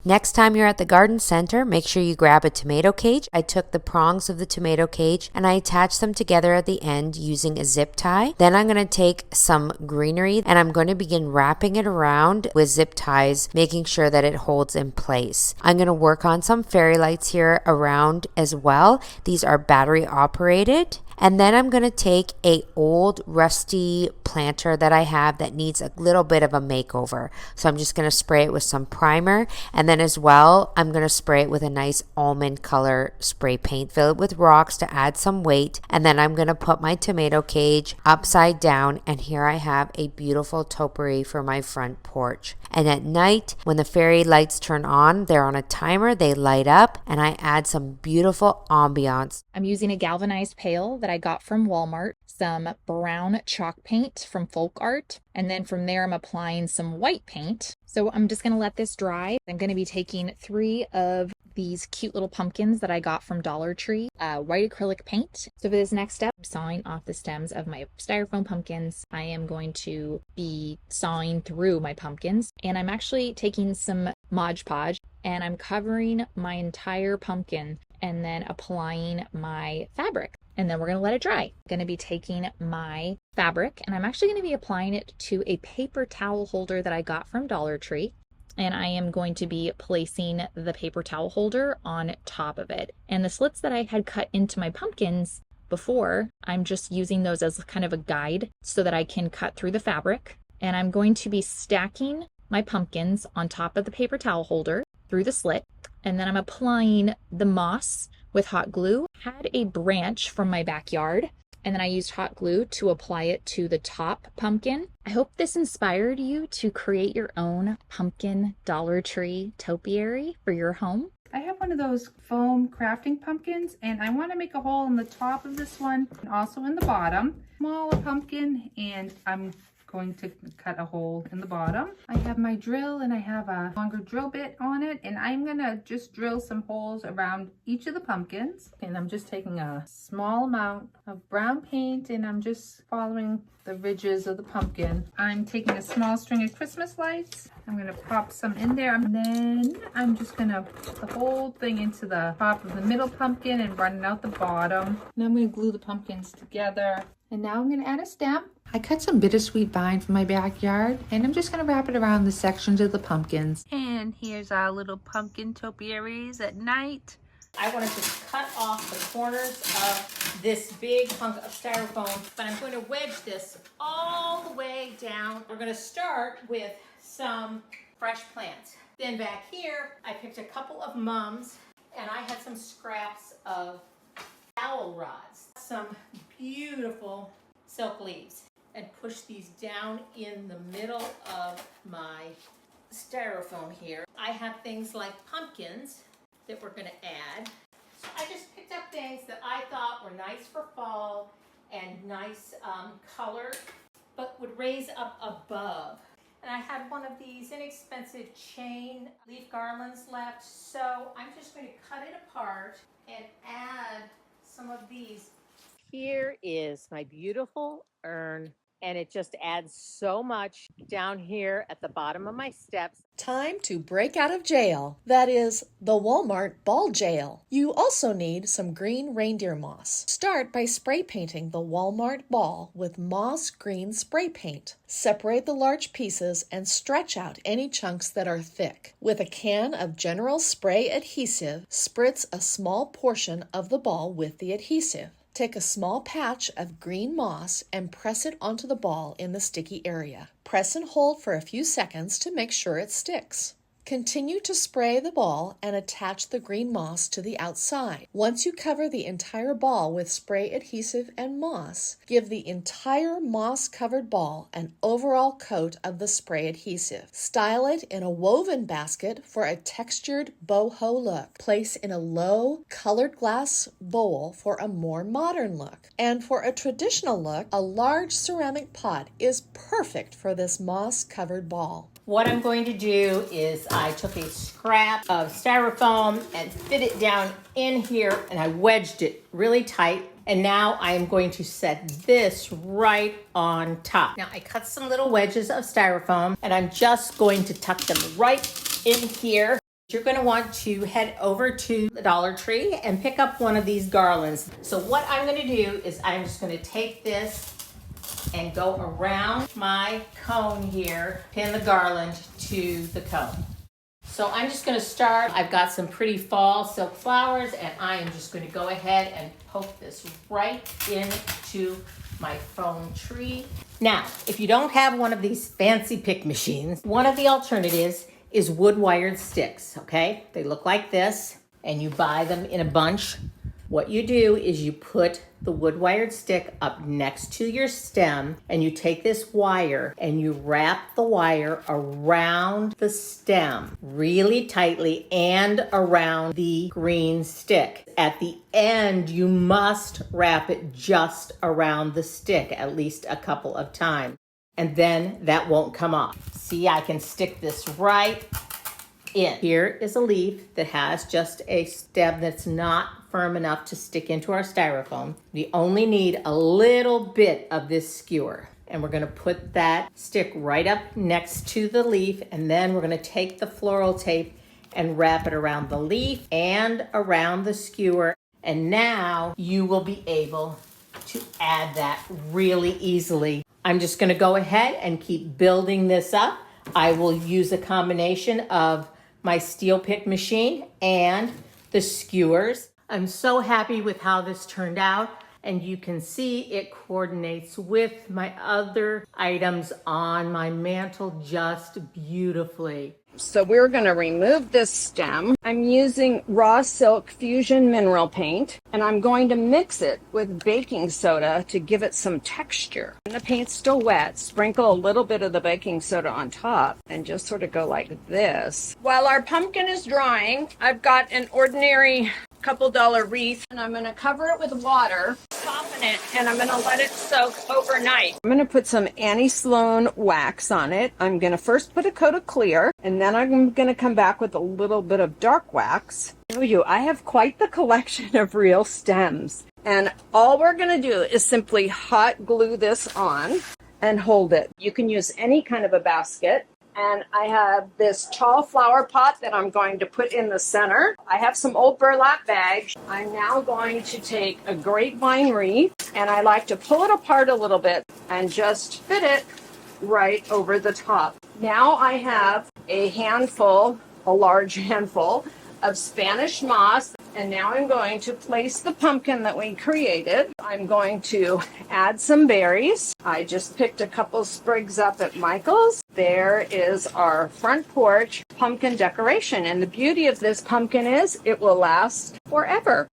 Next time you're at the garden center, make sure you grab a tomato cage. I took the prongs of the tomato cage and I attached them together at the end using a zip tie. Then I'm going to take some greenery and I'm going to begin wrapping it around with zip ties, making sure that it holds in place. I'm going to work on some fairy lights here around as well. These are battery operated. And then I'm going to take a old rusty planter that I have that needs a little bit of a makeover. So I'm just going to spray it with some primer. And then as well, I'm going to spray it with a nice almond color spray paint. Fill it with rocks to add some weight. And then I'm going to put my tomato cage upside down. And here I have a beautiful topiary for my front porch. And at night, when the fairy lights turn on, they're on a timer, they light up, and I add some beautiful ambiance. I'm using a galvanized pail that I got from Walmart, some brown chalk paint from Folk Art, and then from there I'm applying some white paint. So I'm just going to let this dry. I'm going to be taking 3 of these cute little pumpkins that I got from Dollar Tree, white acrylic paint. So for this next step, I'm sawing off the stems of my styrofoam pumpkins. I am going to be sawing through my pumpkins, and I'm actually taking some Mod Podge and I'm covering my entire pumpkin and then applying my fabric. And then we're going to let it dry. I'm going to be taking my fabric and I'm actually going to be applying it to a paper towel holder that I got from Dollar Tree. And I am going to be placing the paper towel holder on top of it. And the slits that I had cut into my pumpkins before, I'm just using those as kind of a guide so that I can cut through the fabric. And I'm going to be stacking my pumpkins on top of the paper towel holder through the slit. And then I'm applying the moss with hot glue. I had a branch from my backyard and then I used hot glue to apply it to the top pumpkin. I hope this inspired you to create your own pumpkin Dollar Tree topiary for your home. I have one of those foam crafting pumpkins and I want to make a hole in the top of this one and also in the bottom. Smaller pumpkin, and I'm going to cut a hole in the bottom. I have my drill and I have a longer drill bit on it, and I'm gonna just drill some holes around each of the pumpkins. And I'm just taking a small amount of brown paint and I'm just following the ridges of the pumpkin. I'm taking a small string of Christmas lights. I'm gonna pop some in there, and then I'm just gonna put the whole thing into the top of the middle pumpkin and run it out the bottom. And I'm gonna glue the pumpkins together. And now I'm gonna add a stem. I cut some bittersweet vine from my backyard and I'm just gonna wrap it around the sections of the pumpkins. And here's our little pumpkin topiaries at night. I want to just cut off the corners of this big hunk of styrofoam, but I'm going to wedge this all the way down. We're going to start with some fresh plants. Then back here, I picked a couple of mums and I had some scraps of dowel rods, some beautiful silk leaves, and push these down in the middle of my styrofoam here. I have things like pumpkins that we're going to add. So I just picked up things that I thought were nice for fall and nice color, but would raise up above. And I had one of these inexpensive chain leaf garlands left, so I'm just going to cut it apart and add some of these. Here is my beautiful urn, and it just adds so much down here at the bottom of my steps. Time to break out of jail. That is, the Walmart ball jail. You also need some green reindeer moss. Start by spray painting the Walmart ball with moss green spray paint. Separate the large pieces and stretch out any chunks that are thick. With a can of general spray adhesive, spritz a small portion of the ball with the adhesive. Take a small patch of green moss and press it onto the ball in the sticky area. Press and hold for a few seconds to make sure it sticks. Continue to spray the ball and attach the green moss to the outside. Once you cover the entire ball with spray adhesive and moss, give the entire moss-covered ball an overall coat of the spray adhesive. Style it in a woven basket for a textured boho look. Place in a low, colored glass bowl for a more modern look. And for a traditional look, a large ceramic pot is perfect for this moss-covered ball. What I'm going to do is I took a scrap of styrofoam and fit it down in here, and I wedged it really tight. And now I am going to set this right on top. Now I cut some little wedges of styrofoam and I'm just going to tuck them right in here. You're going to want to head over to the Dollar Tree and pick up one of these garlands. So what I'm going to do is I'm just going to take this and go around my cone here, pin the garland to the cone. So I'm just going to start. I've got some pretty fall silk flowers, and I am just going to go ahead and poke this right into my foam tree. Now, if you don't have one of these fancy pick machines, one of the alternatives is wood wired sticks, okay? They look like this, and you buy them in a bunch. What you do is you put the wood wired stick up next to your stem, and you take this wire and you wrap the wire around the stem really tightly and around the green stick. At the end, you must wrap it just around the stick at least a couple of times, and then that won't come off. See, I can stick this right in. Here is a leaf that has just a stem that's not firm enough to stick into our styrofoam. We only need a little bit of this skewer, and we're going to put that stick right up next to the leaf, and then we're going to take the floral tape and wrap it around the leaf and around the skewer, and now you will be able to add that really easily. I'm just going to go ahead and keep building this up. I will use a combination of my steel pick machine and the skewers. I'm so happy with how this turned out, and you can see it coordinates with my other items on my mantle just beautifully. So we're going to remove this stem. I'm using raw silk fusion mineral paint, and I'm going to mix it with baking soda to give it some texture. When the paint's still wet, sprinkle a little bit of the baking soda on top and just sort of go like this. While our pumpkin is drying, I've got an ordinary $couple wreath, and I'm going to cover it with water, soften it, and I'm going to let it soak overnight. I'm going to put some Annie Sloan wax on it. I'm going to first put a coat of clear, and then I'm going to come back with a little bit of dark wax. I have quite the collection of real stems, and all we're going to do is simply hot glue this on and hold it. You can use any kind of a basket. And I have this tall flower pot that I'm going to put in the center. I have some old burlap bags. I'm now going to take a grapevine wreath, and I like to pull it apart a little bit and just fit it right over the top. Now I have a large handful of Spanish moss, and now I'm going to place the pumpkin that we created. I'm going to add some berries. I just picked a couple sprigs up at Michael's. There is our front porch pumpkin decoration, and the beauty of this pumpkin is it will last forever.